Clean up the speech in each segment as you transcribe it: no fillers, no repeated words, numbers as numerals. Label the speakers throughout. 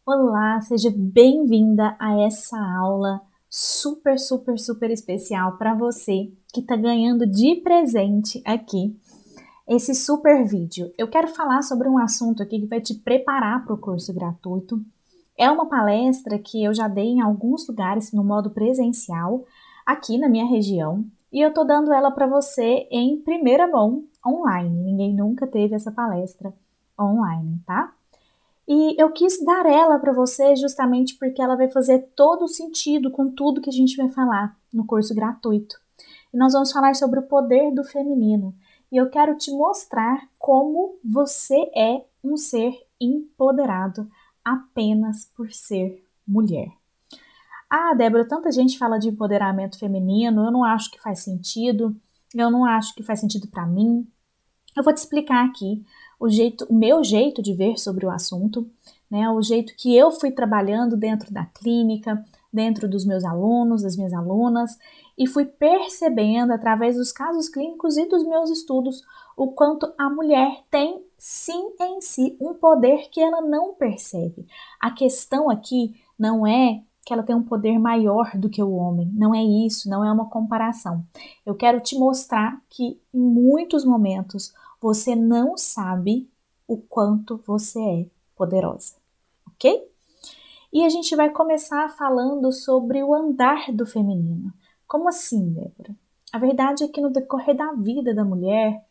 Speaker 1: Olá, seja bem-vinda a essa aula super especial para você que está ganhando de presente aqui esse super vídeo. Eu quero falar sobre um assunto aqui que vai te preparar para o curso gratuito. É uma palestra que eu já dei em alguns lugares no modo presencial, aqui na minha região, e eu tô dando ela para você em primeira mão, online. Ninguém nunca teve essa palestra online, tá? E eu quis dar ela para você justamente porque ela vai fazer todo o sentido com tudo que a gente vai falar no curso gratuito. E nós vamos falar sobre o poder do feminino. E eu quero te mostrar como você é um ser empoderado apenas por ser mulher. Ah, Débora, tanta gente fala de empoderamento feminino, eu não acho que faz sentido, eu não acho que faz sentido para mim. Eu vou te explicar aqui o meu jeito de ver sobre o assunto, né? O jeito que eu fui trabalhando dentro da clínica, dentro dos meus alunos, das minhas alunas, e fui percebendo através dos casos clínicos e dos meus estudos o quanto a mulher tem sim em si um poder que ela não percebe. A questão aqui não é que ela tem um poder maior do que o homem, não é isso, não é uma comparação. Eu quero te mostrar que em muitos momentos você não sabe o quanto você é poderosa, ok? E a gente vai começar falando sobre o andar do feminino. Como assim, Débora? A verdade é que no decorrer da vida da mulher,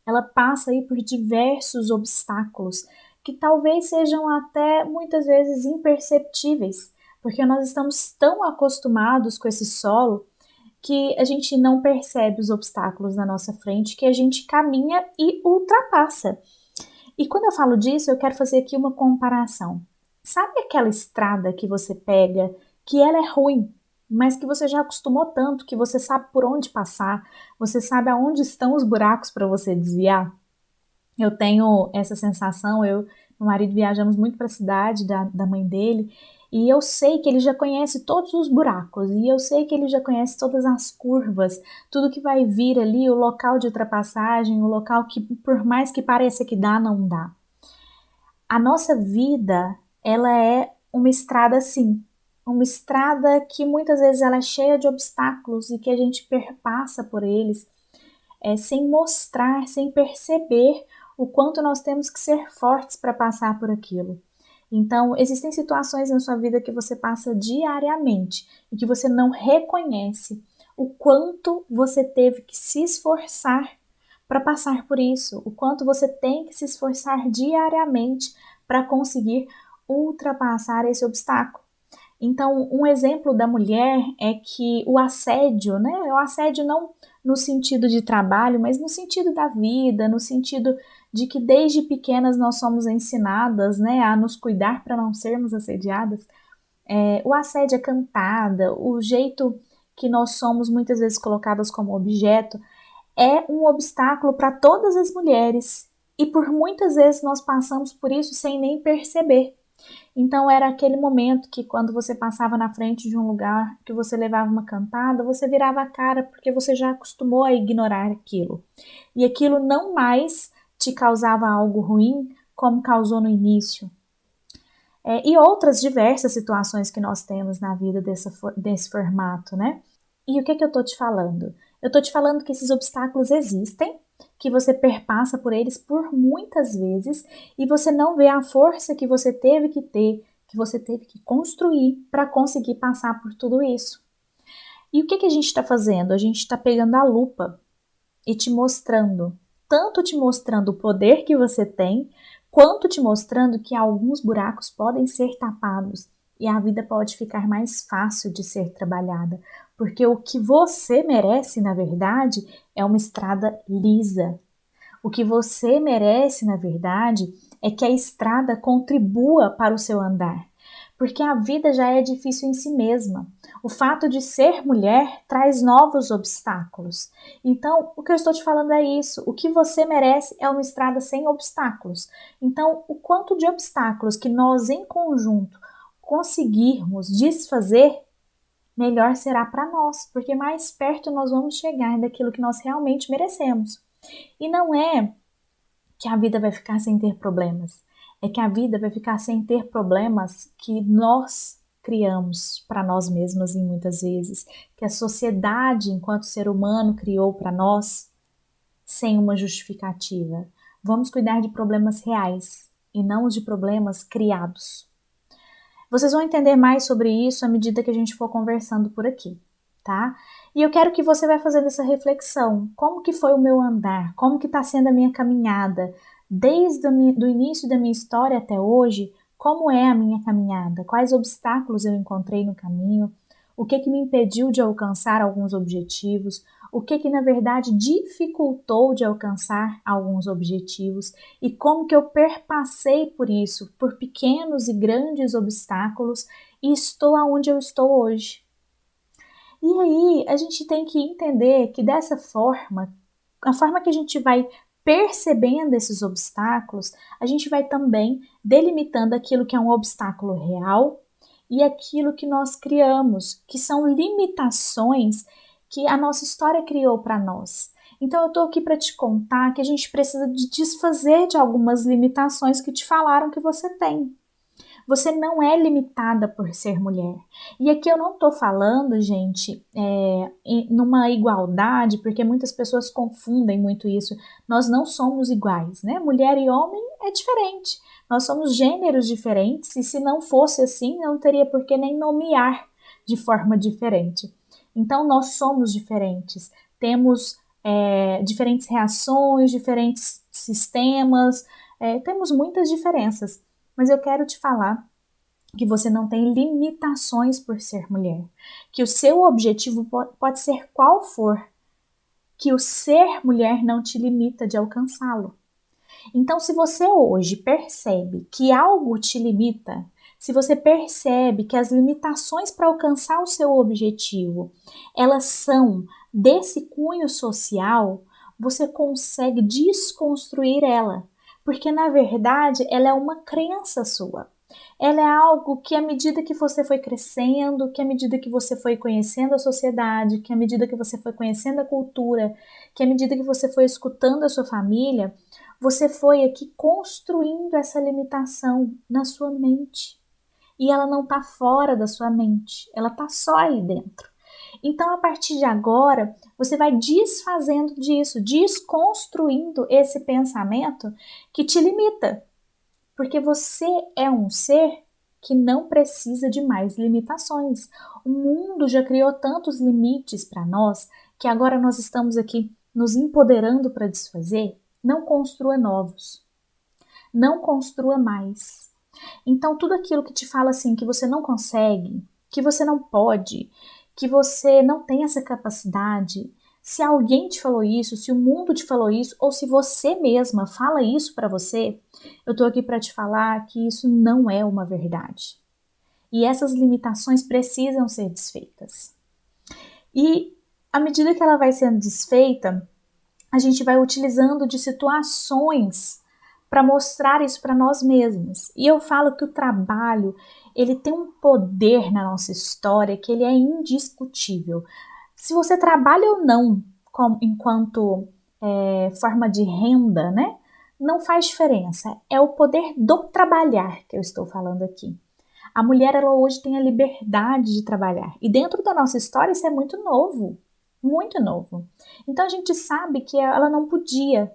Speaker 1: ela passa aí por diversos obstáculos que talvez sejam até muitas vezes imperceptíveis, porque nós estamos tão acostumados com esse solo que a gente não percebe os obstáculos na nossa frente, que a gente caminha e ultrapassa. E quando eu falo disso, eu quero fazer aqui uma comparação. Sabe aquela estrada que você pega, que ela é ruim, mas que você já acostumou tanto que você sabe por onde passar, você sabe aonde estão os buracos para você desviar? Eu tenho essa sensação, eu e meu marido viajamos muito para a cidade da mãe dele, e eu sei que ele já conhece todos os buracos, e eu sei que ele já conhece todas as curvas, tudo que vai vir ali, o local de ultrapassagem, o local que, por mais que pareça que dá, não dá. A nossa vida, ela é uma estrada assim, uma estrada que muitas vezes ela é cheia de obstáculos e que a gente perpassa por eles, sem mostrar, sem perceber o quanto nós temos que ser fortes para passar por aquilo. Então, existem situações na sua vida que você passa diariamente e que você não reconhece o quanto você teve que se esforçar para passar por isso, o quanto você tem que se esforçar diariamente para conseguir ultrapassar esse obstáculo. Então, um exemplo da mulher é que o assédio, né? O assédio não no sentido de trabalho, mas no sentido da vida, no sentido de que desde pequenas nós somos ensinadas, né, a nos cuidar para não sermos assediadas. O assédio é cantada, o jeito que nós somos muitas vezes colocadas como objeto é um obstáculo para todas as mulheres. E por muitas vezes nós passamos por isso sem nem perceber. Então era aquele momento que quando você passava na frente de um lugar que você levava uma cantada, você virava a cara porque você já acostumou a ignorar aquilo. E aquilo não mais te causava algo ruim como causou no início. E outras diversas situações que nós temos na vida desse formato, né? E o que eu tô te falando? Eu tô te falando que esses obstáculos existem, que você perpassa por eles por muitas vezes e você não vê a força que você teve que ter, que você teve que construir para conseguir passar por tudo isso. E o que a gente está fazendo? A gente está pegando a lupa e te mostrando, tanto te mostrando o poder que você tem, quanto te mostrando que alguns buracos podem ser tapados e a vida pode ficar mais fácil de ser trabalhada, porque o que você merece, na verdade, é uma estrada lisa. O que você merece, na verdade, é que a estrada contribua para o seu andar, porque a vida já é difícil em si mesma. O fato de ser mulher traz novos obstáculos. Então, o que eu estou te falando é isso. O que você merece é uma estrada sem obstáculos. Então, o quanto de obstáculos que nós, em conjunto, conseguirmos desfazer, melhor será para nós, porque mais perto nós vamos chegar daquilo que nós realmente merecemos. E não é que a vida vai ficar sem ter problemas. é que a vida vai ficar sem ter problemas que nós criamos para nós mesmas em muitas vezes, que a sociedade, enquanto ser humano, criou para nós sem uma justificativa. Vamos cuidar de problemas reais e não de problemas criados. Vocês vão entender mais sobre isso à medida que a gente for conversando por aqui, tá? E eu quero que você vá fazendo essa reflexão. Como que foi o meu andar? Como que está sendo a minha caminhada? Desde o início da minha história até hoje, como é a minha caminhada? Quais obstáculos eu encontrei no caminho? O que me impediu de alcançar alguns objetivos? O que na verdade dificultou de alcançar alguns objetivos? E como que eu perpassei por isso, por pequenos e grandes obstáculos, e estou aonde eu estou hoje? E aí a gente tem que entender que dessa forma, a forma que a gente vai percebendo esses obstáculos, a gente vai também delimitando aquilo que é um obstáculo real e aquilo que nós criamos, que são limitações que a nossa história criou para nós. Então eu estou aqui para te contar que a gente precisa de desfazer de algumas limitações que te falaram que você tem. Você não é limitada por ser mulher. E aqui eu não estou falando, gente, numa igualdade, porque muitas pessoas confundem muito isso. Nós não somos iguais, né? Mulher e homem é diferente. Nós somos gêneros diferentes e se não fosse assim, não teria por que nem nomear de forma diferente. Então nós somos diferentes. Temos diferentes reações, diferentes sistemas, temos muitas diferenças. Mas eu quero te falar que você não tem limitações por ser mulher, que o seu objetivo pode ser qual for, que o ser mulher não te limita de alcançá-lo. Então, se você hoje percebe que algo te limita, se você percebe que as limitações para alcançar o seu objetivo, elas são desse cunho social, você consegue desconstruir ela, porque na verdade ela é uma crença sua. Ela é algo que à medida que você foi crescendo, que à medida que você foi conhecendo a sociedade, que à medida que você foi conhecendo a cultura, que à medida que você foi escutando a sua família, você foi aqui construindo essa limitação na sua mente. E ela não está fora da sua mente, ela está só aí dentro. Então, a partir de agora, você vai desfazendo disso, desconstruindo esse pensamento que te limita. Porque você é um ser que não precisa de mais limitações. O mundo já criou tantos limites para nós que agora nós estamos aqui nos empoderando para desfazer. Não construa novos. Não construa mais. Então, tudo aquilo que te fala assim, que você não consegue, que você não pode, que você não tem essa capacidade, se alguém te falou isso, se o mundo te falou isso, ou se você mesma fala isso para você, eu tô aqui para te falar que isso não é uma verdade. E essas limitações precisam ser desfeitas. E à medida que ela vai sendo desfeita, a gente vai utilizando de situações para mostrar isso para nós mesmos. E eu falo que o trabalho, ele tem um poder na nossa história que ele é indiscutível. Se você trabalha ou não enquanto forma de renda, né? Não faz diferença. É o poder do trabalhar que eu estou falando aqui. A mulher, ela hoje tem a liberdade de trabalhar. E dentro da nossa história, isso é muito novo. Muito novo. Então a gente sabe que ela não podia.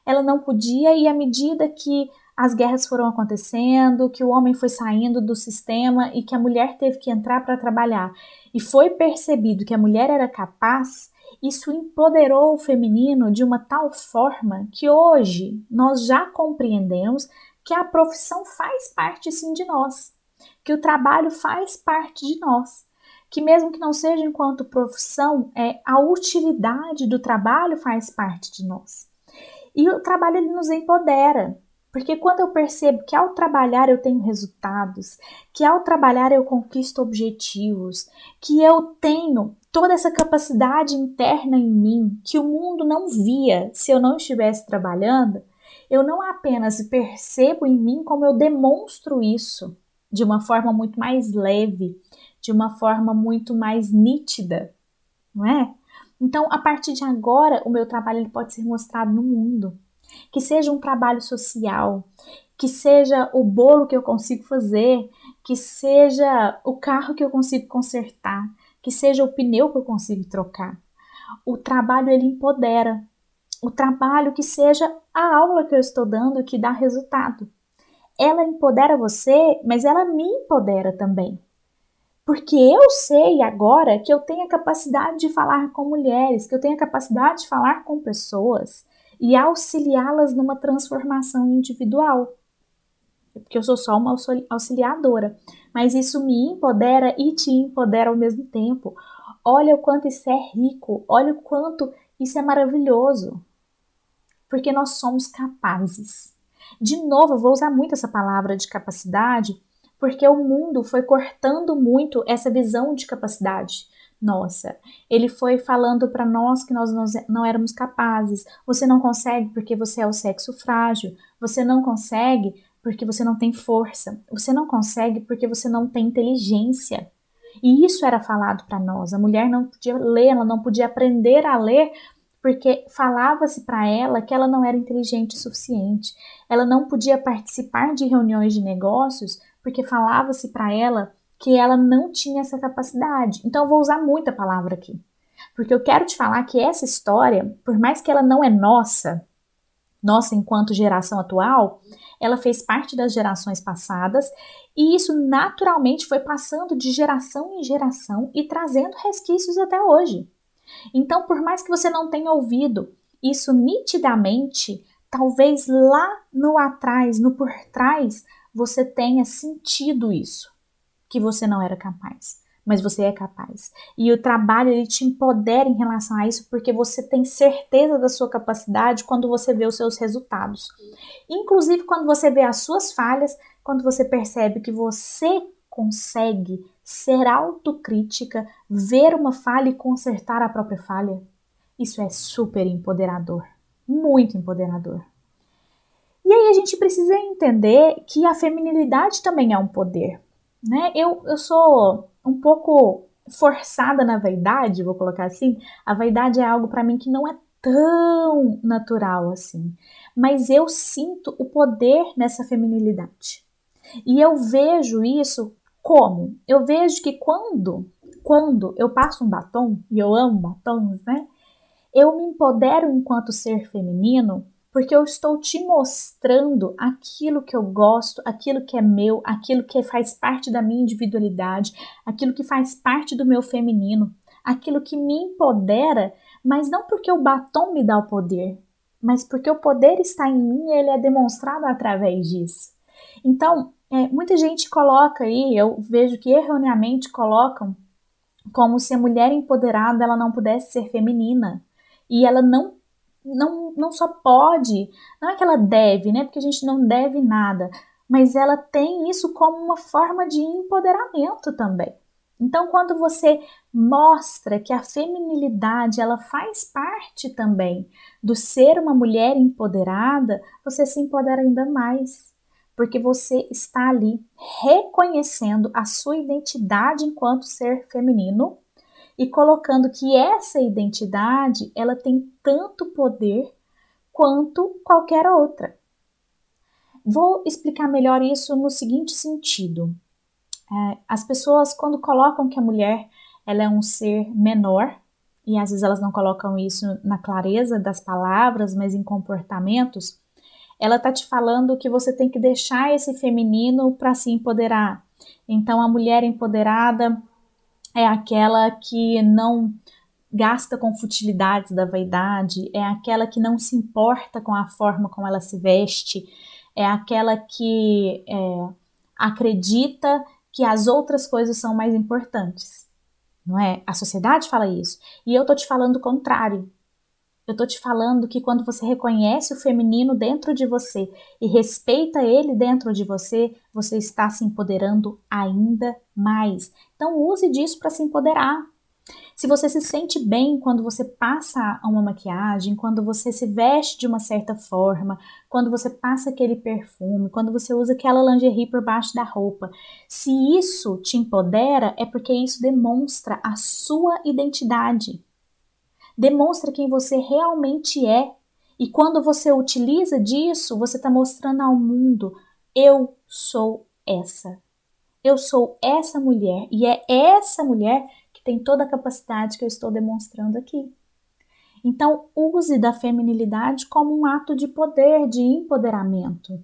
Speaker 1: Ela não podia, e à medida que as guerras foram acontecendo, que o homem foi saindo do sistema e que a mulher teve que entrar para trabalhar, e foi percebido que a mulher era capaz, isso empoderou o feminino de uma tal forma que hoje nós já compreendemos que a profissão faz parte sim de nós, que o trabalho faz parte de nós, que mesmo que não seja enquanto profissão, a utilidade do trabalho faz parte de nós. E o trabalho ele nos empodera, porque quando eu percebo que ao trabalhar eu tenho resultados, que ao trabalhar eu conquisto objetivos, que eu tenho toda essa capacidade interna em mim que o mundo não via se eu não estivesse trabalhando, eu não apenas percebo em mim, como eu demonstro isso de uma forma muito mais leve, de uma forma muito mais nítida, não é? Então, a partir de agora, o meu trabalho ele pode ser mostrado no mundo. Que seja um trabalho social, que seja o bolo que eu consigo fazer, que seja o carro que eu consigo consertar, que seja o pneu que eu consigo trocar. O trabalho, ele empodera. O trabalho que seja a aula que eu estou dando que dá resultado. Ela empodera você, mas ela me empodera também. Porque eu sei agora que eu tenho a capacidade de falar com mulheres, que eu tenho a capacidade de falar com pessoas e auxiliá-las numa transformação individual. Porque eu sou só uma auxiliadora. Mas isso me empodera e te empodera ao mesmo tempo. Olha o quanto isso é rico, olha o quanto isso é maravilhoso. Porque nós somos capazes. De novo, eu vou usar muito essa palavra de capacidade, porque o mundo foi cortando muito essa visão de capacidade. Nossa, ele foi falando para nós que nós não éramos capazes. Você não consegue porque você é o sexo frágil. Você não consegue porque você não tem força. Você não consegue porque você não tem inteligência. E isso era falado para nós. A mulher não podia ler, ela não podia aprender a ler porque falava-se para ela que ela não era inteligente o suficiente. Ela não podia participar de reuniões de negócios porque falava-se para ela que ela não tinha essa capacidade. Então eu vou usar muita palavra aqui, porque eu quero te falar que essa história, por mais que ela não é nossa enquanto geração atual, ela fez parte das gerações passadas e isso naturalmente foi passando de geração em geração e trazendo resquícios até hoje. Então, por mais que você não tenha ouvido isso nitidamente, talvez lá no atrás, no por trás, você tenha sentido isso, que você não era capaz, mas você é capaz. E o trabalho, ele te empodera em relação a isso, porque você tem certeza da sua capacidade quando você vê os seus resultados. Inclusive quando você vê as suas falhas, quando você percebe que você consegue ser autocrítica, ver uma falha e consertar a própria falha. Isso é super empoderador, muito empoderador. E aí a gente precisa entender que a feminilidade também é um poder, né? Eu sou um pouco forçada na vaidade, vou colocar assim. A vaidade é algo para mim que não é tão natural assim, mas eu sinto o poder nessa feminilidade. E eu vejo isso como? Eu vejo que quando eu passo um batom, e eu amo batons, né? Eu me empodero enquanto ser feminino porque eu estou te mostrando aquilo que eu gosto, aquilo que é meu, aquilo que faz parte da minha individualidade, aquilo que faz parte do meu feminino, aquilo que me empodera, mas não porque o batom me dá o poder, mas porque o poder está em mim e ele é demonstrado através disso. Então, muita gente coloca aí, eu vejo que erroneamente colocam como se a mulher empoderada ela não pudesse ser feminina. E ela não só pode, não é que ela deve, né? Porque a gente não deve nada, mas ela tem isso como uma forma de empoderamento também. Então, quando você mostra que a feminilidade ela faz parte também do ser uma mulher empoderada, você se empodera ainda mais, porque você está ali reconhecendo a sua identidade enquanto ser feminino e colocando que essa identidade ela tem tanto poder quanto qualquer outra. Vou explicar melhor isso no seguinte sentido. As pessoas, quando colocam que a mulher ela é um ser menor, e às vezes elas não colocam isso na clareza das palavras, mas em comportamentos, ela está te falando que você tem que deixar esse feminino para se empoderar. Então, a mulher empoderada é aquela que não gasta com futilidades da vaidade, é aquela que não se importa com a forma como ela se veste, é aquela que acredita que as outras coisas são mais importantes, não é? A sociedade fala isso. E eu tô te falando o contrário. Eu tô te falando que quando você reconhece o feminino dentro de você e respeita ele dentro de você, você está se empoderando ainda mais. Então use disso para se empoderar. Se você se sente bem quando você passa uma maquiagem, quando você se veste de uma certa forma, quando você passa aquele perfume, quando você usa aquela lingerie por baixo da roupa, se isso te empodera, é porque isso demonstra a sua identidade. Demonstra quem você realmente é. E quando você utiliza disso, você está mostrando ao mundo eu sou essa. Eu sou essa mulher e é essa mulher que tem toda a capacidade que eu estou demonstrando aqui. Então, use da feminilidade como um ato de poder, de empoderamento.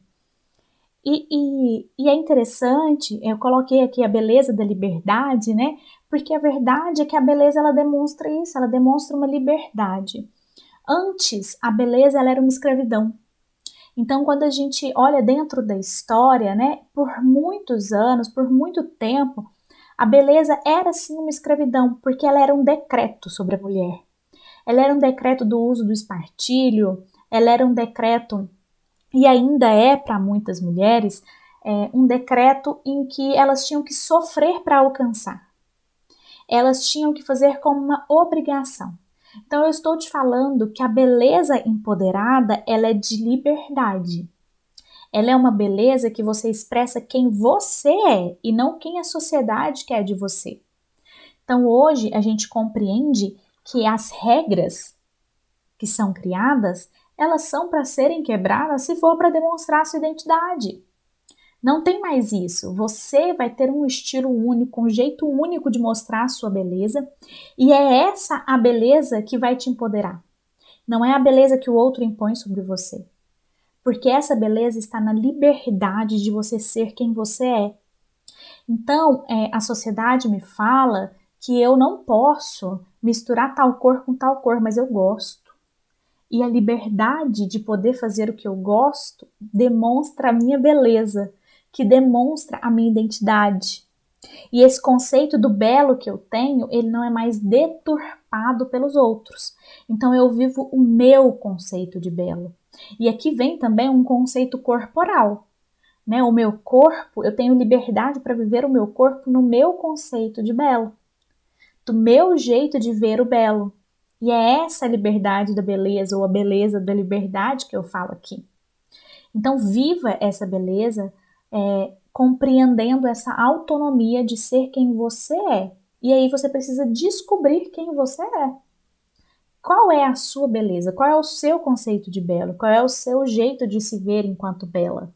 Speaker 1: E é interessante, eu coloquei aqui a beleza da liberdade, né? Porque a verdade é que a beleza ela demonstra isso, ela demonstra uma liberdade. Antes, a beleza ela era uma escravidão. Então, quando a gente olha dentro da história, né, por muitos anos, por muito tempo, a beleza era sim uma escravidão, porque ela era um decreto sobre a mulher. Ela era um decreto do uso do espartilho, ela era um decreto, e ainda é para muitas mulheres, um decreto em que elas tinham que sofrer para alcançar. Elas tinham que fazer como uma obrigação. Então eu estou te falando que a beleza empoderada, ela é de liberdade. Ela é uma beleza que você expressa quem você é e não quem a sociedade quer de você. Então hoje a gente compreende que as regras que são criadas, elas são para serem quebradas se for para demonstrar a sua identidade. Não tem mais isso. Você vai ter um estilo único, um jeito único de mostrar a sua beleza, e é essa a beleza que vai te empoderar. Não é a beleza que o outro impõe sobre você. Porque essa beleza está na liberdade de você ser quem você é. Então, a sociedade me fala que eu não posso misturar tal cor com tal cor, mas eu gosto. E a liberdade de poder fazer o que eu gosto demonstra a minha beleza, que demonstra a minha identidade. E esse conceito do belo que eu tenho, ele não é mais deturpado pelos outros. Então eu vivo o meu conceito de belo. E aqui vem também um conceito corporal, né? O meu corpo, eu tenho liberdade para viver o meu corpo no meu conceito de belo, do meu jeito de ver o belo. E é essa a liberdade da beleza, ou a beleza da liberdade que eu falo aqui. Então, viva essa beleza compreendendo essa autonomia de ser quem você é. E aí você precisa descobrir quem você é. Qual é a sua beleza? Qual é o seu conceito de belo? Qual é o seu jeito de se ver enquanto bela?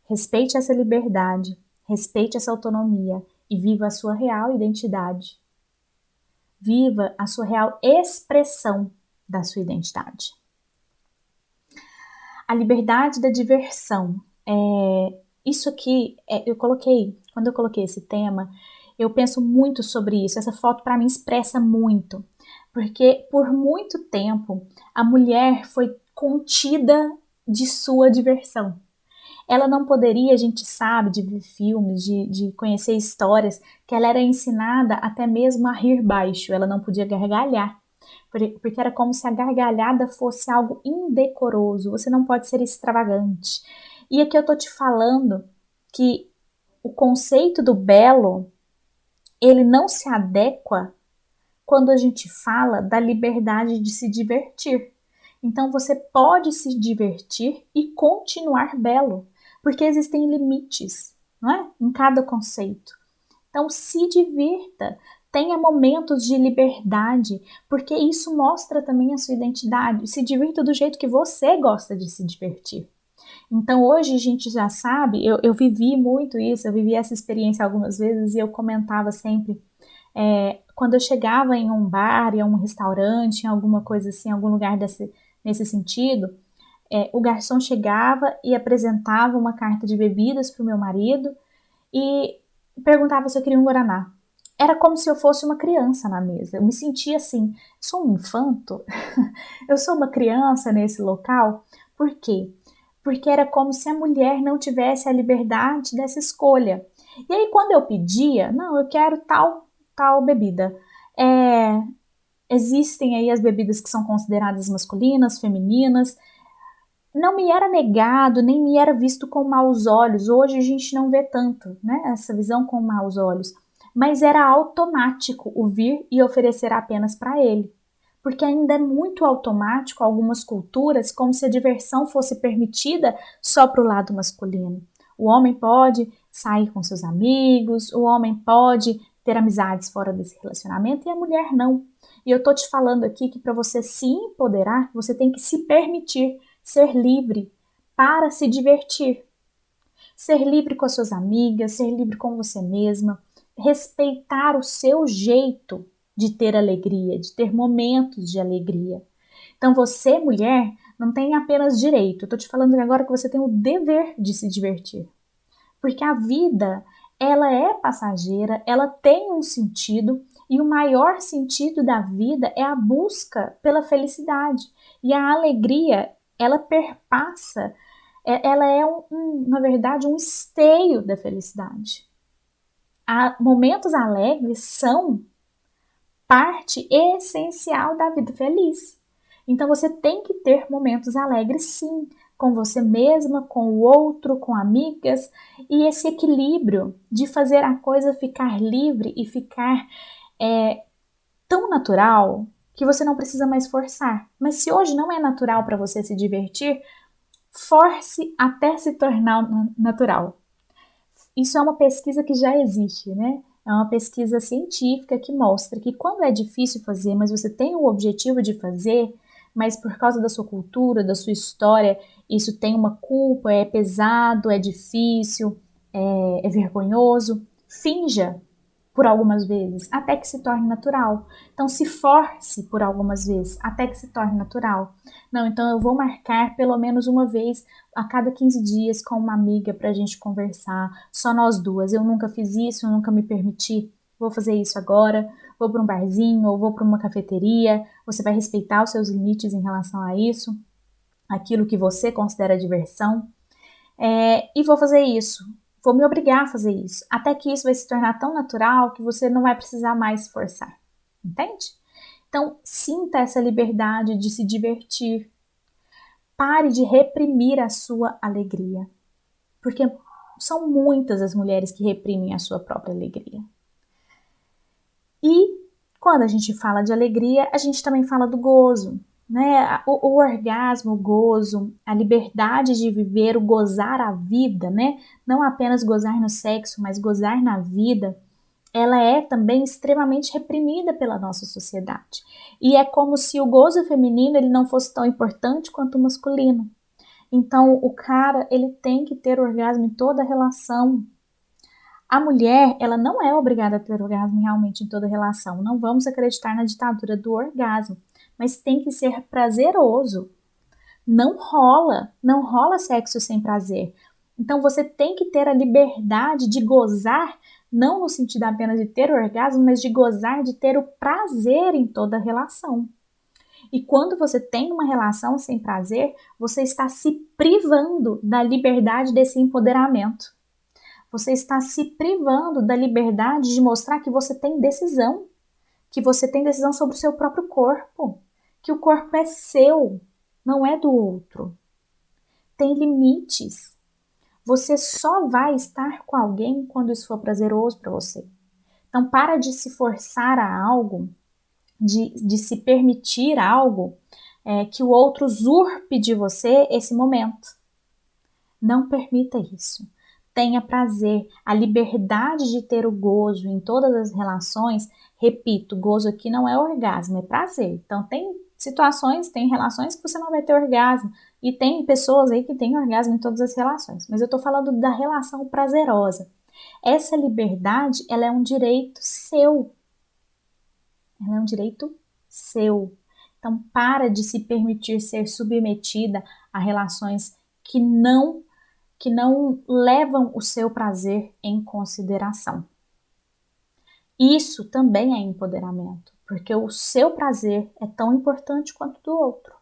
Speaker 1: Respeite essa liberdade, respeite essa autonomia e viva a sua real identidade. Viva a sua real expressão da sua identidade. A liberdade da diversão. Isso aqui, quando eu coloquei esse tema, eu penso muito sobre isso. Essa foto para mim expressa muito, porque por muito tempo a mulher foi contida de sua diversão. Ela não poderia, a gente sabe, de ver filmes, de conhecer histórias, que ela era ensinada até mesmo a rir baixo, ela não podia gargalhar, porque era como se a gargalhada fosse algo indecoroso, você não pode ser extravagante. E aqui eu tô te falando que o conceito do belo, ele não se adequa quando a gente fala da liberdade de se divertir. Então você pode se divertir e continuar belo, porque existem limites, não é? Em cada conceito. Então se divirta, tenha momentos de liberdade, porque isso mostra também a sua identidade. Se divirta do jeito que você gosta de se divertir. Então hoje a gente já sabe, eu vivi muito isso, eu vivi essa experiência algumas vezes e eu comentava sempre, quando eu chegava em um bar, em um restaurante, em alguma coisa assim, algum lugar nesse sentido, o garçom chegava e apresentava uma carta de bebidas para o meu marido e perguntava se eu queria um guaraná. Era como se eu fosse uma criança na mesa. Eu me sentia assim, sou um infanto? Eu sou uma criança nesse local? Por quê? Porque era como se a mulher não tivesse a liberdade dessa escolha. E aí quando eu pedia, não, eu quero tal bebida. Existem aí as bebidas que são consideradas masculinas, femininas. Não me era negado, nem me era visto com maus olhos. Hoje a gente não vê tanto, né, essa visão com maus olhos. Mas era automático o vir e oferecer apenas para ele. Porque ainda é muito automático algumas culturas, como se a diversão fosse permitida só para o lado masculino. O homem pode sair com seus amigos, o homem pode ter amizades fora desse relacionamento e a mulher não. E eu tô te falando aqui que para você se empoderar, você tem que se permitir ser livre para se divertir. ser livre com as suas amigas, ser livre com você mesma, respeitar o seu jeito de ter alegria, de ter momentos de alegria. Então você, mulher, não tem apenas direito, eu tô te falando agora que você tem o dever de se divertir. Porque a vida, ela é passageira, ela tem um sentido e o maior sentido da vida é a busca pela felicidade. E a alegria, ela perpassa, ela é na verdade, um esteio da felicidade. Momentos alegres são parte essencial da vida feliz. Então você tem que ter momentos alegres, sim, com você mesma, com o outro, com amigas, e esse equilíbrio de fazer a coisa ficar livre e ficar tão natural que você não precisa mais forçar. Mas se hoje não é natural para você se divertir, force até se tornar natural. Isso é uma pesquisa que já existe, né? É uma pesquisa científica que mostra que quando é difícil fazer, mas você tem o objetivo de fazer, mas por causa da sua cultura, da sua história, isso tem uma culpa, é pesado, é difícil, é vergonhoso, finja por algumas vezes, até que se torne natural. Então, se force por algumas vezes, até que se torne natural. Não, então eu vou marcar pelo menos uma vez a cada 15 dias com uma amiga para a gente conversar, só nós duas. Eu nunca fiz isso, eu nunca me permiti. Vou fazer isso agora, vou para um barzinho ou vou para uma cafeteria. Você vai respeitar os seus limites em relação a isso, aquilo que você considera diversão. E vou fazer isso. Vou me obrigar a fazer isso. Até que isso vai se tornar tão natural que você não vai precisar mais se forçar. Entende? Então, sinta essa liberdade de se divertir. Pare de reprimir a sua alegria. Porque são muitas as mulheres que reprimem a sua própria alegria. E quando a gente fala de alegria, a gente também fala do gozo, né? O orgasmo, o gozo, a liberdade de viver, o gozar a vida, né? Não apenas gozar no sexo, mas gozar na vida, ela é também extremamente reprimida pela nossa sociedade. E é como se o gozo feminino ele não fosse tão importante quanto o masculino. Então, o cara, ele tem que ter orgasmo em toda relação. A mulher, ela não é obrigada a ter orgasmo realmente em toda relação. Não vamos acreditar na ditadura do orgasmo, mas tem que ser prazeroso. Não rola sexo sem prazer. Então você tem que ter a liberdade de gozar, não no sentido apenas de ter orgasmo, mas de gozar, de ter o prazer em toda relação. E quando você tem uma relação sem prazer, você está se privando da liberdade desse empoderamento. Você está se privando da liberdade de mostrar que você tem decisão, sobre o seu próprio corpo, que o corpo é seu, não é do outro. Tem limites. Você só vai estar com alguém quando isso for prazeroso para você. Então, para de se forçar a algo, de se permitir algo que o outro usurpe de você esse momento. Não permita isso. Tenha prazer, a liberdade de ter o gozo em todas as relações. Repito, gozo aqui não é orgasmo, é prazer. Então tem situações, tem relações que você não vai ter orgasmo e tem pessoas aí que têm orgasmo em todas as relações. Mas eu tô falando da relação prazerosa. Essa liberdade, ela é um direito seu. Ela é um direito seu. Então para de se permitir ser submetida a relações que não levam o seu prazer em consideração. Isso também é empoderamento, porque o seu prazer é tão importante quanto o do outro.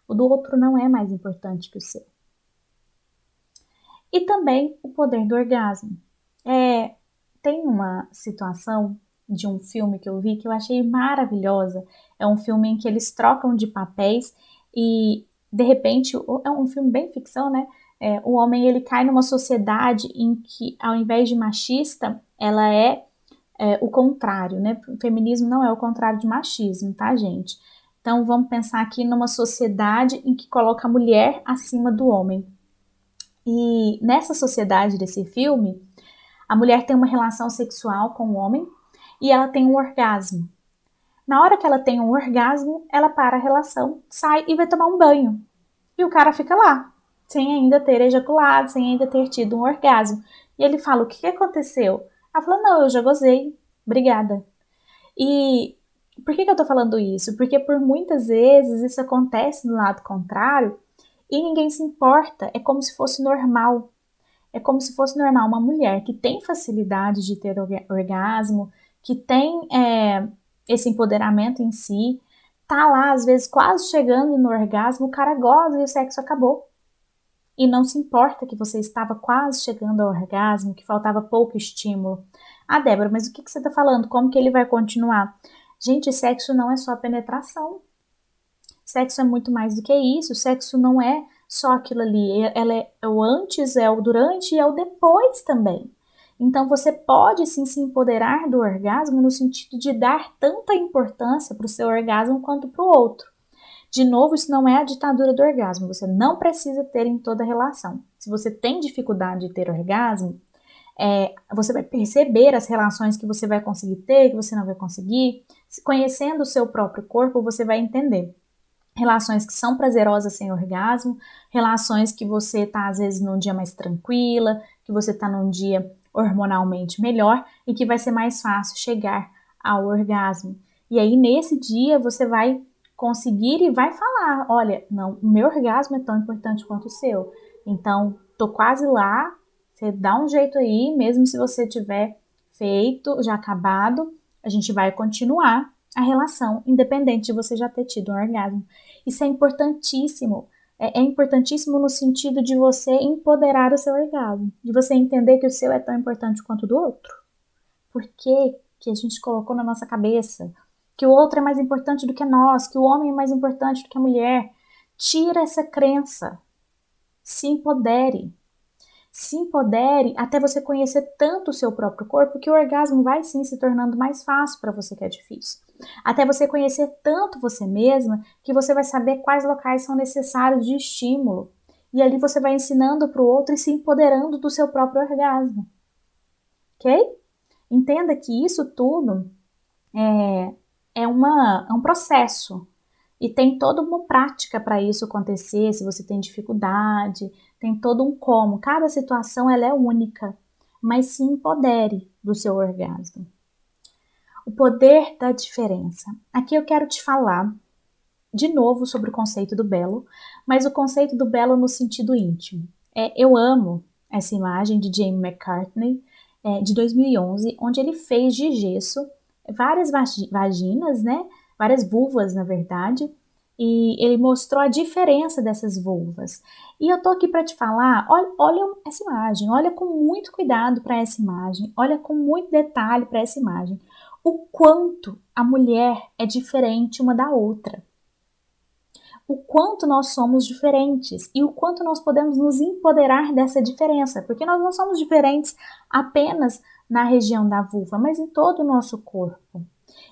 Speaker 1: O do outro não é mais importante que o seu. E também o poder do orgasmo. Tem uma situação de um filme que eu vi que eu achei maravilhosa. É um filme em que eles trocam de papéis e, de repente, é um filme bem ficção, né? O homem ele cai numa sociedade em que, ao invés de machista, ela é o contrário, né? O feminismo não é o contrário de machismo, tá, gente? Então vamos pensar aqui numa sociedade em que coloca a mulher acima do homem. E nessa sociedade desse filme, a mulher tem uma relação sexual com o homem e ela tem um orgasmo. Na hora que ela tem um orgasmo, ela para a relação, sai e vai tomar um banho. E o cara fica lá. sem ainda ter ejaculado, sem ainda ter tido um orgasmo. E ele fala, o que aconteceu? Ela falou, não, eu já gozei, obrigada. E por que eu tô falando isso? Porque por muitas vezes isso acontece no lado contrário e ninguém se importa, é como se fosse normal. É como se fosse normal uma mulher que tem facilidade de ter orgasmo, que tem esse empoderamento em si, tá lá às vezes quase chegando no orgasmo, o cara goza e o sexo acabou. E não se importa que você estava quase chegando ao orgasmo, que faltava pouco estímulo. Ah, Débora, mas o que você está falando? Como que ele vai continuar? Gente, sexo não é só penetração. Sexo é muito mais do que isso. Sexo não é só aquilo ali. Ela é o antes, é o durante e é o depois também. Então você pode sim se empoderar do orgasmo no sentido de dar tanta importância para o seu orgasmo quanto para o outro. De novo, isso não é a ditadura do orgasmo. Você não precisa ter em toda relação. Se você tem dificuldade de ter orgasmo, você vai perceber as relações que você vai conseguir ter, que você não vai conseguir. Conhecendo o seu próprio corpo, você vai entender relações que são prazerosas sem orgasmo, relações que você está às vezes num dia mais tranquila, que você está num dia hormonalmente melhor e que vai ser mais fácil chegar ao orgasmo. E aí nesse dia você vai conseguir e vai falar, olha, não, o meu orgasmo é tão importante quanto o seu. Então, tô quase lá, você dá um jeito aí, mesmo se você tiver feito, já acabado, a gente vai continuar a relação, independente de você já ter tido um orgasmo. Isso é importantíssimo. É importantíssimo no sentido de você empoderar o seu orgasmo, de você entender que o seu é tão importante quanto o do outro. Por que a gente colocou na nossa cabeça que o outro é mais importante do que nós, que o homem é mais importante do que a mulher? Tira essa crença. Se empodere. Se empodere até você conhecer tanto o seu próprio corpo que o orgasmo vai sim se tornando mais fácil para você que é difícil. Até você conhecer tanto você mesma que você vai saber quais locais são necessários de estímulo. E ali você vai ensinando para o outro e se empoderando do seu próprio orgasmo. Ok? Entenda que isso tudo é um processo. E tem toda uma prática para isso acontecer, se você tem dificuldade, tem todo um como. Cada situação ela é única, mas se empodere do seu orgasmo. O poder da diferença. Aqui eu quero te falar de novo sobre o conceito do belo, mas o conceito do belo no sentido íntimo. Eu amo essa imagem de Jamie McCartney, de 2011, onde ele fez de gesso várias vaginas, né? Várias vulvas, na verdade, e ele mostrou a diferença dessas vulvas. E eu tô aqui para te falar, olha essa imagem, olha com muito cuidado para essa imagem, olha com muito detalhe para essa imagem. O quanto a mulher é diferente uma da outra. O quanto nós somos diferentes e o quanto nós podemos nos empoderar dessa diferença, porque nós não somos diferentes apenas na região da vulva, mas em todo o nosso corpo.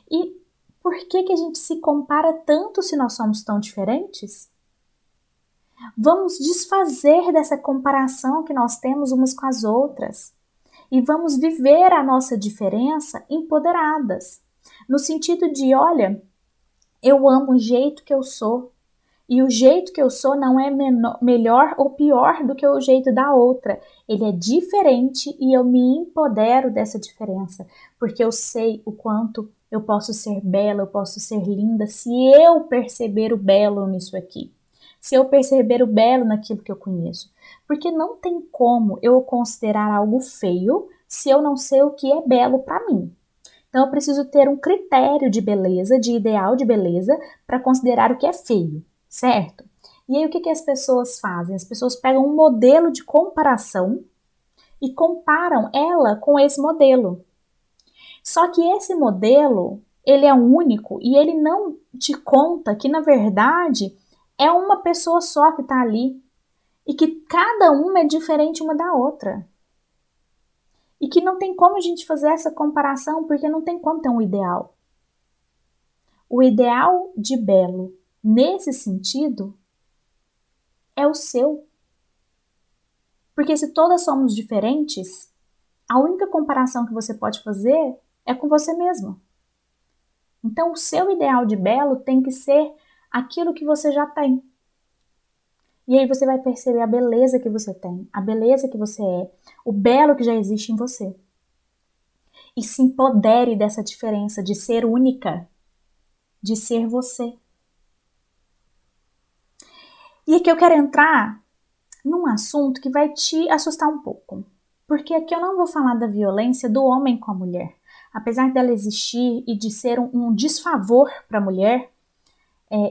Speaker 1: E por que a gente se compara tanto se nós somos tão diferentes? Vamos desfazer dessa comparação que nós temos umas com as outras e vamos viver a nossa diferença empoderadas, no sentido de, olha, eu amo o jeito que eu sou, e o jeito que eu sou não é melhor ou pior do que o jeito da outra. Ele é diferente e eu me empodero dessa diferença, porque eu sei o quanto eu posso ser bela, eu posso ser linda se eu perceber o belo nisso aqui. Se eu perceber o belo naquilo que eu conheço. Porque não tem como eu considerar algo feio se eu não sei o que é belo para mim. Então eu preciso ter um critério de beleza, de ideal de beleza, para considerar o que é feio, certo? E aí o que as pessoas fazem? As pessoas pegam um modelo de comparação e comparam ela com esse modelo. Só que esse modelo, ele é único e ele não te conta que, na verdade, é uma pessoa só que está ali e que cada uma é diferente uma da outra. E que não tem como a gente fazer essa comparação porque não tem como ter um ideal. O ideal de belo, nesse sentido, é o seu. Porque se todas somos diferentes, a única comparação que você pode fazer é com você mesmo. Então, o seu ideal de belo tem que ser aquilo que você já tem. E aí você vai perceber a beleza que você tem, a beleza que você é, o belo que já existe em você. E se empodere dessa diferença de ser única, de ser você. E aqui eu quero entrar num assunto que vai te assustar um pouco. Porque aqui eu não vou falar da violência do homem com a mulher. Apesar dela existir e de ser um desfavor para a mulher,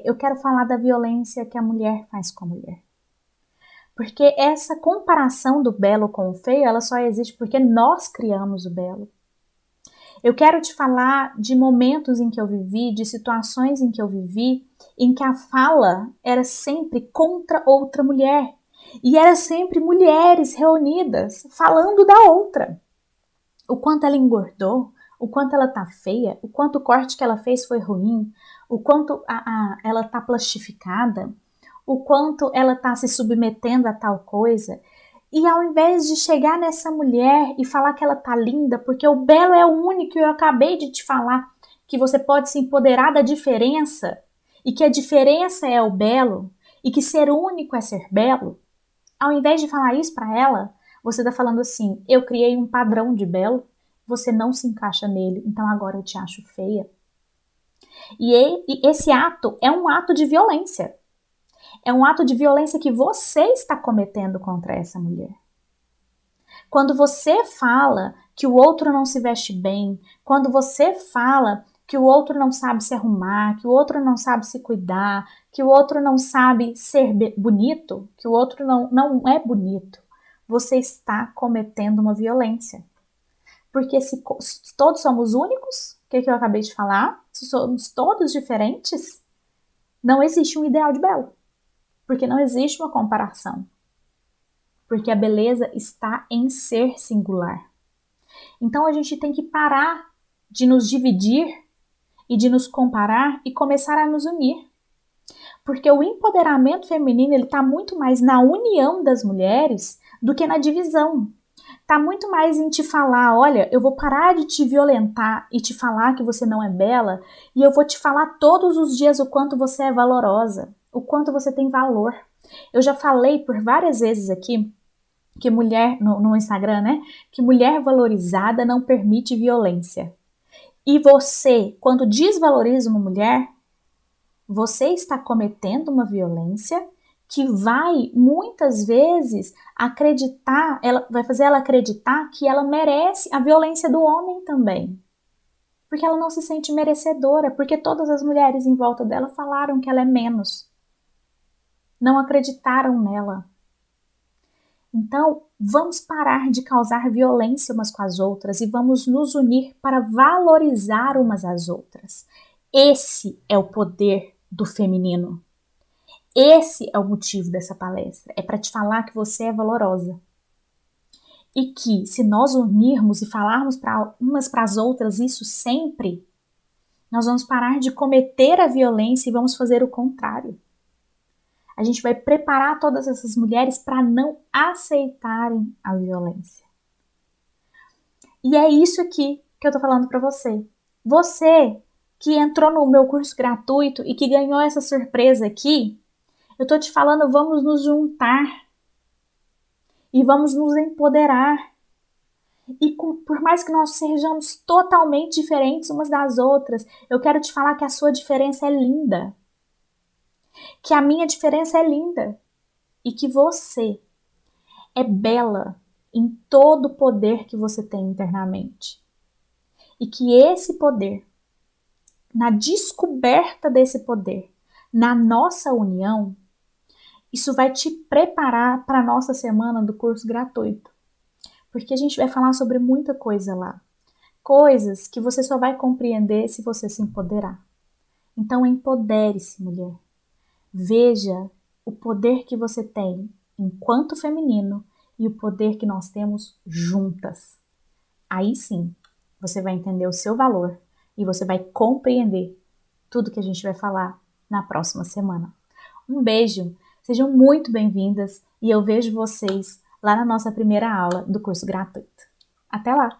Speaker 1: eu quero falar da violência que a mulher faz com a mulher. Porque essa comparação do belo com o feio, ela só existe porque nós criamos o belo. Eu quero te falar de momentos em que eu vivi, de situações em que eu vivi, em que a fala era sempre contra outra mulher. E era sempre mulheres reunidas falando da outra. O quanto ela engordou, o quanto ela tá feia, o quanto o corte que ela fez foi ruim, o quanto ela tá plastificada, o quanto ela tá se submetendo a tal coisa. E ao invés de chegar nessa mulher e falar que ela tá linda, porque o belo é o único, eu acabei de te falar, que você pode se empoderar da diferença, e que a diferença é o belo, e que ser único é ser belo, ao invés de falar isso para ela, você tá falando assim, eu criei um padrão de belo, você não se encaixa nele, então agora eu te acho feia. E esse ato é um ato de violência. É um ato de violência que você está cometendo contra essa mulher. Quando você fala que o outro não se veste bem, quando você fala que o outro não sabe se arrumar, que o outro não sabe se cuidar, que o outro não sabe ser bonito, que o outro não é bonito, você está cometendo uma violência. Porque se todos somos únicos, o que eu acabei de falar, se somos todos diferentes, não existe um ideal de belo. Porque não existe uma comparação. Porque a beleza está em ser singular. Então a gente tem que parar de nos dividir e de nos comparar e começar a nos unir. Porque o empoderamento feminino ele está muito mais na união das mulheres do que na divisão. Está muito mais em te falar, olha, eu vou parar de te violentar e te falar que você não é bela e eu vou te falar todos os dias o quanto você é valorosa, o quanto você tem valor. Eu já falei por várias vezes aqui que mulher, no Instagram, né? Que mulher valorizada não permite violência. E você, quando desvaloriza uma mulher, você está cometendo uma violência que vai, muitas vezes, acreditar, ela vai fazer ela acreditar que ela merece a violência do homem também. Porque ela não se sente merecedora, porque todas as mulheres em volta dela falaram que ela é menos. Não acreditaram nela. Então, vamos parar de causar violência umas com as outras e vamos nos unir para valorizar umas às outras. Esse é o poder do feminino. Esse é o motivo dessa palestra. É para te falar que você é valorosa. E que se nós unirmos e falarmos para umas para as outras isso sempre, nós vamos parar de cometer a violência e vamos fazer o contrário. A gente vai preparar todas essas mulheres para não aceitarem a violência. E é isso aqui que eu tô falando para você. Você que entrou no meu curso gratuito e que ganhou essa surpresa aqui, eu tô te falando, vamos nos juntar e vamos nos empoderar. E por mais que nós sejamos totalmente diferentes umas das outras, eu quero te falar que a sua diferença é linda. Que a minha diferença é linda. E que você é bela em todo o poder que você tem internamente. E que esse poder, na descoberta desse poder, na nossa união, isso vai te preparar para a nossa semana do curso gratuito. Porque a gente vai falar sobre muita coisa lá. Coisas que você só vai compreender se você se empoderar. Então empodere-se, mulher. Veja o poder que você tem enquanto feminino e o poder que nós temos juntas. Aí sim, você vai entender o seu valor e você vai compreender tudo que a gente vai falar na próxima semana. Um beijo, sejam muito bem-vindas e eu vejo vocês lá na nossa primeira aula do curso gratuito. Até lá!